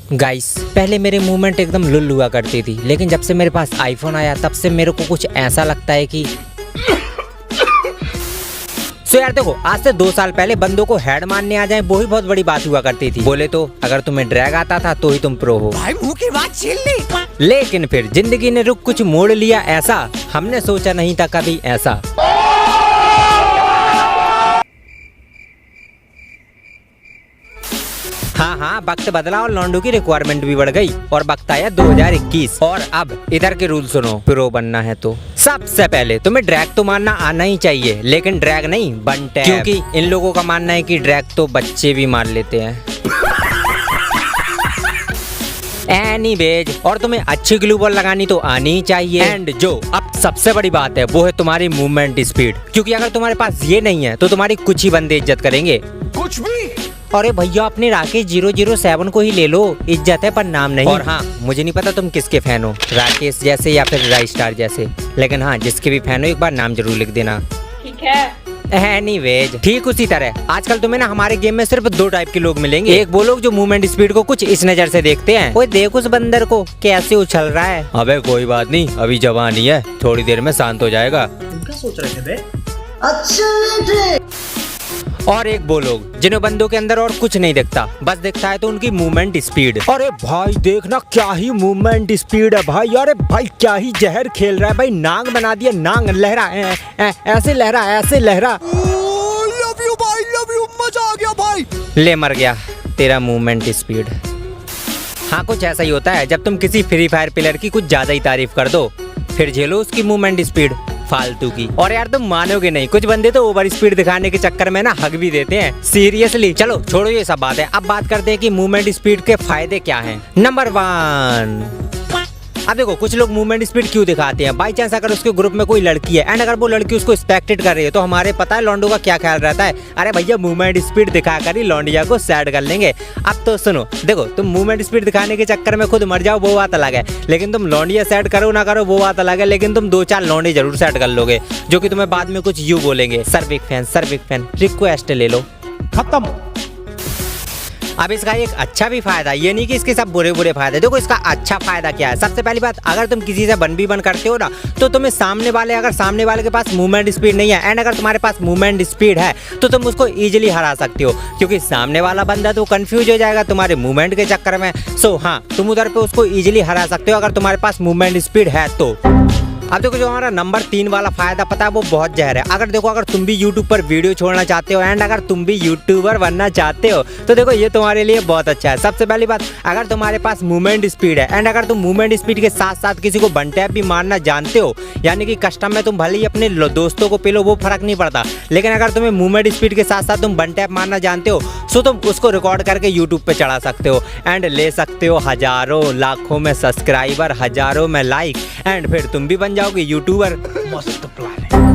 Guys, पहले मेरे movement एकदम लुल हुआ करती थी, लेकिन जब से मेरे पास आईफोन आया तब से मेरे को कुछ ऐसा लगता है कि यार देखो, आज से 2 साल पहले बंदों को हेड मारने आ जाए वो ही बहुत बड़ी बात हुआ करती थी। बोले तो अगर तुम्हें ड्रैग आता था तो ही तुम प्रो हो। भाई मुंह की बात छीन ली। लेकिन फिर जिंदगी ने रुख कुछ मोड़ लिया ऐसा, हमने सोचा नहीं था कभी ऐसा। हाँ, वक्त बदला और लॉन्डो की रिक्वायरमेंट भी बढ़ गई और वक्त आया 2021। और अब इधर के रूल सुनो, प्रो बनना है तो सबसे पहले तुम्हें ड्रैग तो मारना आना ही चाहिए, लेकिन ड्रैग नहीं वन टैप, क्योंकि इन लोगों का मानना है कि ड्रैग तो बच्चे भी मार लेते हैं। एनीवेज, और तुम्हें अच्छी ग्लू बॉल लगानी तो आनी ही चाहिए। एंड जो अब सबसे बड़ी बात है वो है तुम्हारी मूवमेंट स्पीड, क्योंकि अगर तुम्हारे पास ये नहीं है तो तुम्हारी कुछ ही बंदे इज्जत करेंगे। कुछ भी? अरे भैया, अपने राकेश 007 को ही ले लो, इज्जत है पर नाम नहीं। और हाँ, मुझे नहीं पता तुम किसके फैन हो, राकेश जैसे या फिर राई स्टार जैसे, लेकिन हाँ जिसके भी फैन हो एक बार नाम जरूर लिख देना। ठीक है। एनीवेज, ठीक उसी तरह आजकल तुम्हें ना हमारे गेम में सिर्फ 2 टाइप के लोग मिलेंगे। एक वो लोग जो मूवमेंट स्पीड को कुछ इस नजर से देखते हैं, ओए देख उस बंदर को कैसे उछल रहा है। अबे कोई बात नहीं, अभी जवानी है, थोड़ी देर में शांत हो जाएगा। क्या सोच रहे थे बे? और एक वो लोग जिन्हें बंदों के अंदर और कुछ नहीं दिखता, बस दिखता है तो उनकी मूवमेंट स्पीड। अरे भाई देखना क्या ही मूवमेंट स्पीड है भाई। अरे भाई क्या ही जहर खेल रहा है भाई, नांग बना दिया, नांग लहरा ऐसे लहरा ऐसे लहरा। लव यू भाई, लव यू, मजा आ गया भाई। ले मर गया तेरा मूवमेंट स्पीड। हाँ, कुछ ऐसा ही होता है जब तुम किसी फ्री फायर प्लेयर की कुछ ज्यादा ही तारीफ कर दो, फिर झेलो उसकी मूवमेंट स्पीड फालतू की। और यार तुम मानोगे नहीं, कुछ बंदे तो ओवर स्पीड दिखाने के चक्कर में ना हग भी देते हैं। सीरियसली। चलो छोड़ो ये सब बात है, अब बात करते हैं कि मूवमेंट स्पीड के फायदे क्या हैं। नंबर 1, अब देखो कुछ लोग मूवमेंट स्पीड क्यों दिखाते हैं। बाई चांस अगर उसके ग्रुप में कोई लड़की है एंड अगर वो लड़की उसको एक्सपेक्टेड कर रही है तो हमारे पता है लॉन्डो का क्या ख्याल रहता है, अरे भैया मूवमेंट स्पीड दिखा कर ही लॉन्डिया को सैड कर लेंगे। अब तो सुनो, देखो तुम मूवमेंट स्पीड दिखाने के चक्कर में खुद मर जाओ वो बात अलग है, लेकिन तुम लॉन्डिया सैड करो ना करो वो बात अलग है, लेकिन तुम 2-4 लॉन्डे जरूर सैड कर लोगे जो कि तुम्हें बाद में कुछ यूं बोलेंगे, सर बिग फैन रिक्वेस्ट ले लो, खत्म। अब इसका एक अच्छा भी फायदा, ये नहीं कि इसके सब बुरे फायदे। देखो इसका अच्छा फायदा क्या है। सबसे पहली बात, अगर तुम किसी से 1v1 करते हो ना तो तुम्हें सामने वाले के पास मूवमेंट स्पीड नहीं है एंड अगर तुम्हारे पास मूवमेंट स्पीड है तो तुम उसको इजीली हरा सकते हो, क्योंकि सामने वाला बंदा तो कंफ्यूज हो जाएगा तुम्हारे मूवमेंट के चक्कर में। सो हाँ, तुम उधर पे उसको इजीली हरा सकते हो अगर तुम्हारे पास मूवमेंट स्पीड है तो। अब देखो जो हमारा नंबर 3 वाला फायदा पता है वो बहुत जहर है। अगर तुम भी YouTube पर वीडियो छोड़ना चाहते हो एंड अगर तुम भी यूट्यूबर बनना चाहते हो तो देखो ये तुम्हारे लिए बहुत अच्छा है। सबसे पहली बात, अगर तुम्हारे पास मूवमेंट स्पीड है एंड अगर तुम मूवमेंट स्पीड के साथ साथ किसी को वन टैप भी मारना जानते हो, यानी कि कस्टम में तुम भले ही अपने दोस्तों को पेलो वो फर्क नहीं पड़ता, लेकिन अगर तुम्हें मूवमेंट स्पीड के साथ साथ तुम वन टैप मारना जानते हो तो तुम उसको रिकॉर्ड करके यूट्यूब पे चढ़ा सकते हो एंड ले सकते हो हजारों लाखों में सब्सक्राइबर, हजारों में लाइक एंड फिर तुम भी बन जाओगे यूट्यूबर। मस्त प्लान है।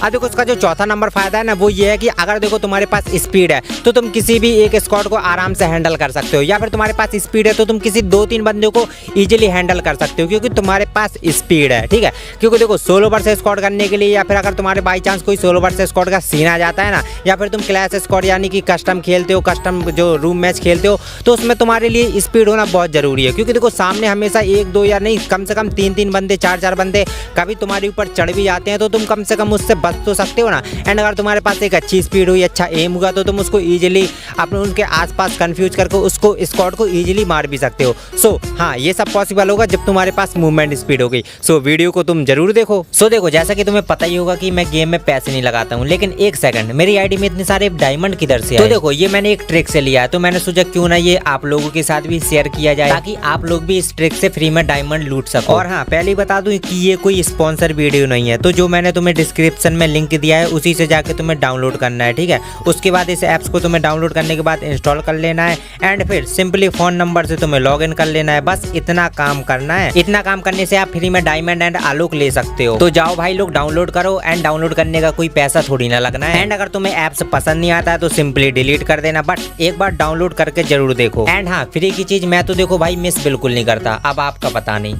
अब देखो उसका जो चौथा नंबर फायदा है ना वो ये है कि अगर देखो तुम्हारे पास स्पीड है तो तुम किसी भी एक स्क्वाड को आराम से हैंडल कर सकते हो, या फिर तुम्हारे पास स्पीड है तो तुम किसी 2-3 बंदों को इजीली हैंडल कर सकते हो क्योंकि तुम्हारे पास स्पीड है। ठीक है, क्योंकि देखो सोलो वर्सेस स्क्वाड करने के लिए या फिर अगर तुम्हारे बाई चांस कोई सोलो वर्सेस स्क्वाड का सीन आ जाता है ना, या फिर तुम क्लैश स्क्वाड यानी कि कस्टम खेलते हो, कस्टम जो रूम मैच खेलते हो, तो उसमें तुम्हारे लिए स्पीड होना बहुत जरूरी है, क्योंकि देखो सामने हमेशा 1-2 या नहीं कम से कम 3-3 बंदे 4-4 बंदे कभी तुम्हारे ऊपर चढ़ भी जाते हैं तो तुम कम से कम उससे बच तो सकते हो ना। एंड अगर तुम्हारे पास एक अच्छी स्पीड हुई, अच्छा एम हुआ तो तुम उसको इजीली अपने उनके आसपास कंफ्यूज करके उसको स्क्वाड को इजीली मार भी सकते हो। सो हाँ, ये सब पॉसिबल होगा जब तुम्हारे पास मूवमेंट स्पीड होगी। सो वीडियो को तुम जरूर देखो। सो देखो जैसा कि तुम्हें पता ही होगा कि मैं गेम में पैसे नहीं लगाता हूँ, लेकिन एक सेकंड, मेरी आईडी में इतने सारे डायमंड किधर से आए? तो देखो ये मैंने एक ट्रिक से लिया है, तो मैंने सोचा क्यों ना ये आप लोगों के साथ भी शेयर किया जाए ताकि आप लोग भी इस ट्रिक से फ्री में डायमंड लूट सको। और हाँ, पहले बता दूं कि ये कोई स्पॉन्सर वीडियो नहीं है, तो जो मैंने तुम्हें डिस्क्रिप्शन में लिंक दिया है उसी से जाके तुम्हें डाउनलोड करना है। ठीक है, उसके बाद इस ऐप्स को तुम्हें डाउनलोड करने के बाद इंस्टॉल कर लेना है एंड फिर सिंपली फोन नंबर से तुम्हें लॉग इन कर लेना है। बस इतना काम करना है। इतना काम करने से आप फ्री में डायमंड एंड आलोक ले सकते हो। तो जाओ भाई लोग डाउनलोड करो एंड डाउनलोड करने का कोई पैसा थोड़ी ना लगना है। एंड अगर तुम्हें ऐप्स पसंद नहीं आता है तो सिंपली डिलीट कर देना, बट एक बार डाउनलोड करके जरूर देखो। एंड हाँ, फ्री की चीज मैं तो देखो भाई मिस बिल्कुल नहीं करता, अब आपका पता नहीं।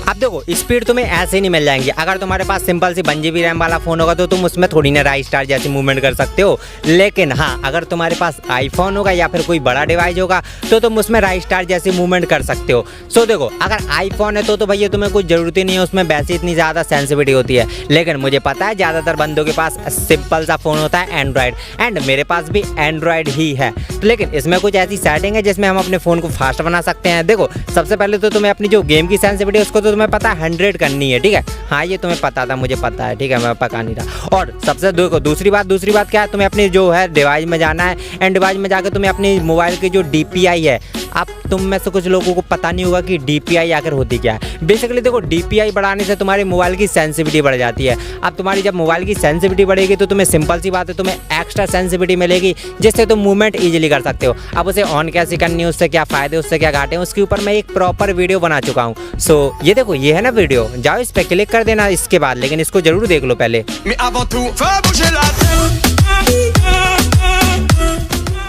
अब देखो स्पीड तुम्हें ऐसे नहीं मिल जाएंगी। अगर तुम्हारे पास सिंपल सी 1 GB रैम वाला फोन होगा तो तुम उसमें थोड़ी ना राइट स्टार जैसी मूवमेंट कर सकते हो। लेकिन हाँ, अगर तुम्हारे पास आईफोन होगा या फिर कोई बड़ा डिवाइस होगा तो तुम उसमें राइट स्टार जैसी मूवमेंट कर सकते हो। सो देखो, अगर आईफोन है तो भैया तुम्हें कुछ जरूरत ही नहीं है, उसमें वैसे इतनी ज़्यादा सेंसिटिविटी होती है। लेकिन मुझे पता है ज़्यादातर बंदों के पास सिंपल सा फ़ोन होता है एंड्रॉयड, एंड मेरे पास भी एंड्रॉयड ही है। तो लेकिन इसमें कुछ ऐसी सेटिंग है जिसमें हम अपने फ़ोन को फास्ट बना सकते हैं। देखो, सबसे पहले तो तुम्हें अपनी जो गेम की सेंसिटिविटी है उसको तो तुम्हें पता है 100 करनी है, ठीक है। हाँ, ये तुम्हें पता था, मुझे पता है, ठीक है, मैं पका नहीं रहा। और सबसे देखो दूसरी बात क्या है, तुम्हें अपनी जो है डिवाइस में जाना है, एंड डिवाइस में जाकर तुम्हें अपनी मोबाइल की जो DPI है, अब तुम में से कुछ लोगों को पता नहीं होगा कि DPI आखिर होती क्या है। बेसिकली देखो, DPI बढ़ाने से तुम्हारे मोबाइल की सेंसिटिविटी बढ़ जाती है। अब तुम्हारी जब मोबाइल की सेंसिटिविटी बढ़ेगी तो तुम्हें सिंपल सी बात है, तुम्हें एक्स्ट्रा सेंसिटिविटी मिलेगी जिससे तुम मूवमेंट ईजिली कर सकते हो। अब उसे ऑन कैसे करनी है, उससे क्या फ़ायदे, उससे क्या घाटे हैं, उसके ऊपर मैं एक प्रॉपर वीडियो बना चुका हूँ। सो ये देखो, ये है ना वीडियो, जाओ इस पर क्लिक कर देना इसके बाद, लेकिन इसको जरूर देख लो पहले।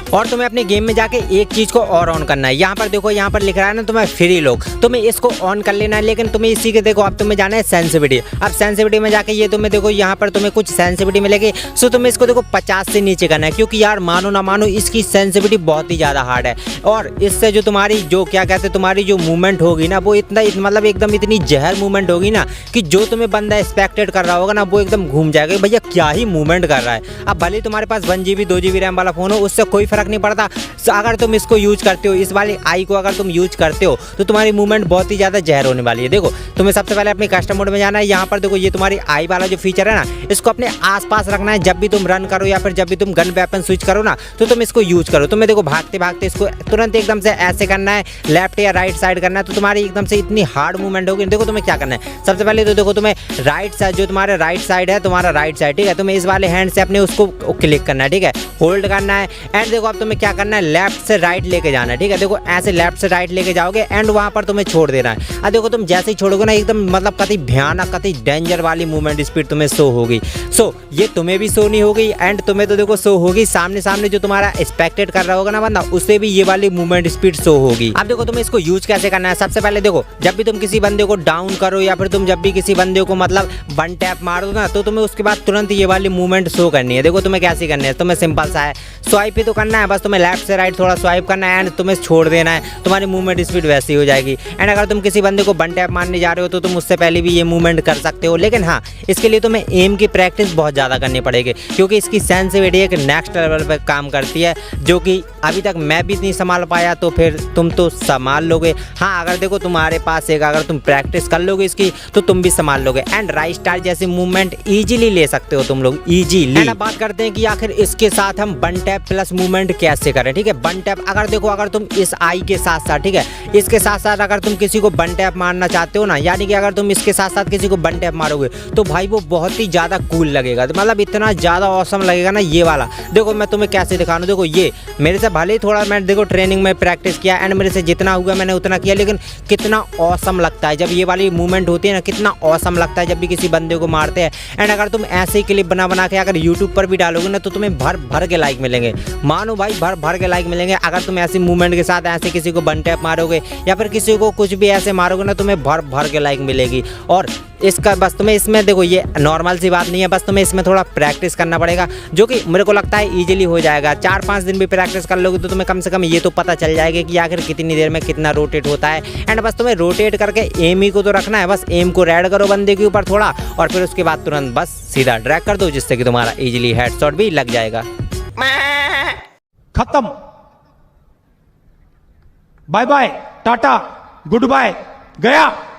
और तुम्हें अपने गेम में जाके एक चीज़ को और ऑन करना है। यहाँ पर देखो, यहाँ पर लिख रहा है ना तुम्हें फ्री लॉक, तुम्हें इसको ऑन कर लेना है। लेकिन तुम्हें इसी के देखो, अब तुम्हें जाना है सेंसिटिविटी। अब सेंसिटिविटी में जाके ये तुम्हें देखो, यहाँ पर तुम्हें कुछ सेंसिटिविटी मिलेगी। सो तुम्हें इसको देखो 50 से नीचे करना है, क्योंकि यार मानो ना मानो इसकी सेंसिटिविटी बहुत ही ज़्यादा हार्ड है। और इससे जो तुम्हारी जो क्या कहते हैं, तुम्हारी जो मूवमेंट होगी ना, वो इतना मतलब एकदम इतनी जहर मूवमेंट होगी ना कि जो तुम्हें बंदा एक्सपेक्टेड कर रहा होगा ना, वो एकदम घूम जाएगा, भैया क्या ही मूवमेंट कर रहा है। अब भले तुम्हारे पास 1 GB 2 GB रैम वाला फोन हो, उससे कोई फर्क नहीं पड़ता। अगर तुम इसको यूज करते हो, इस वाली आई को अगर तुम यूज करते हो तो तुम्हारी मूवमेंट बहुत ही ज़्यादा जहर होने वाली है। देखो, तुम्हें सबसे पहले अपने कस्टम मोड में जाना है। यहाँ पर देखो, ये तुम्हारी आई वाला जो फीचर है ना, इसको अपने आसपास रखना है। जब भी तुम रन करो या फिर जब भी तुम गन वेपन स्विच करो ना, तो तुम इसको यूज करो। तुम्हें देखो भागते भागते इसको तुरंत एकदम से ऐसे करना है, लेफ्ट या राइट साइड करना है, तो तुम्हारी एकदम से इतनी हार्ड मूवमेंट होगी। देखो तुम्हें क्या करना है, सबसे पहले तो देखो तुम्हें राइट साइड, जो तुम्हारा राइट साइड है, तुम्हारा राइट साइड, ठीक है, तुम्हें इस वाले हैंड से अपने उसको क्लिक करना है, ठीक है, होल्ड करना है। एंड देखो अब तुम्हें क्या करना है, लेफ्ट से राइट लेके जाना है, ठीक है। देखो ऐसे लेफ्ट से राइट लेके जाओगे एंड वहां पर तुम्हें छोड़ देना है। अब देखो तुम जैसे ही छोड़ोगे ना, एकदम मतलब कतई भयानक, कतई डेंजर वाली मूवमेंट स्पीड तुम्हें शो होगी। सो ये तुम्हें भी शो नहीं होगी, एंड तुम्हें तो देखो शो होगी सामने सामने जो तुम्हारा एक्सपेक्टेड कर रहा होगा ना बंदा, उससे भी ये वाली मूवमेंट स्पीड शो होगी। अब देखो तुम्हें इसको यूज कैसे करना है। सबसे पहले देखो, जब भी तुम किसी बंदे को डाउन करो या फिर तुम जब भी किसी बंदे को मतलब 1 टैप मार दो ना, तो तुम्हें उसके बाद तुरंत ये वाली मूवमेंट शो करनी है। देखो तुम्हें कैसे करनी है, तुम्हें सिंपल सा है, स्वाइप ही तो करना है, बस तुम्हें लेफ्ट से राइट थोड़ा स्वाइप करना है एंड तुम्हें छोड़ देना है, तुम्हारी मूवमेंट स्पीड वैसी हो जाएगी। एंड अगर तुम किसी बंदे को 1 टैप मारने जा रहे हो तो तुम उससे पहले भी ये मूवमेंट कर सकते हो। लेकिन हाँ, इसके लिए तुम्हें एम की प्रैक्टिस बहुत ज़्यादा करनी पड़ेगी, क्योंकि इसकी सेंसिटिविटी एक नेक्स्ट लेवल पर काम करती है, जो कि अभी तक मैं भी नहीं संभाल पाया, तो फिर तुम तो संभाल लोगे। हाँ, अगर देखो तुम्हारे पास एक, अगर तुम प्रैक्टिस कर लोगे इसकी तो तुम भी संभाल लोगे। एंड राइट स्टार जैसी मूवमेंट ईजिली ले सकते हो तुम लोग, ईजिली। एंड अब बात करते हैं कि आखिर इसके साथ हम 1 टैप प्लस मूवमेंट कैसे करें, ठीक है। 1 टैप, अगर देखो, अगर तुम इस आई के साथ साथ, ठीक है, इसके साथ साथ अगर तुम किसी को 1 टैप मारना चाहते हो ना, यानी कि अगर तुम इसके साथ साथ किसी को 1 टैप मारोगे तो भाई वो बहुत ही ज़्यादा कूल लगेगा, तो मतलब इतना ज़्यादा ऑसम लगेगा ना ये वाला। देखो मैं तुम्हें कैसे दिखा रहा हूँ, देखो ये मेरे से भले ही थोड़ा, मैं देखो ट्रेनिंग में प्रैक्टिस किया एंड मेरे से जितना हुआ मैंने उतना किया, लेकिन कितना ऑसम लगता है जब ये वाली मूवमेंट होती है ना, कितना ऑसम लगता है जब भी किसी बंदे को मारते हैं। एंड अगर तुम ऐसे ही क्लिप बना के अगर यूट्यूब पर भी डालोगे ना, तो तुम्हें भर भर के लाइक मिलेंगे, मानो भाई भर भर के लाइक मिलेंगे। अगर तुम ऐसी मूवमेंट के साथ ऐसे किसी को 1 टैप मारोगे या फिर किसी को कुछ भी ऐसे मारोगे ना, तुम्हें भर भर के लाइक मिलेगी। और इसका बस तुम्हें इसमें देखो, ये नॉर्मल सी बात नहीं है, बस तुम्हें इसमें थोड़ा प्रैक्टिस करना पड़ेगा, जो कि मेरे को लगता है ईजिली हो जाएगा। 4-5 दिन भी प्रैक्टिस कर लोगे तो तुम्हें कम से कम ये तो पता चल जाएगा कि आखिर कितनी देर में कितना रोटेट होता है। एंड बस तुम्हें रोटेट करके एम ही को तो रखना है, बस एम को रेड करो बंदे के ऊपर थोड़ा, और फिर उसके बाद तुरंत बस सीधा ड्रैग कर दो, जिससे कि तुम्हारा ईजिली हेडशॉट भी लग जाएगा। खत्म, bye bye, tata, good bye, गया।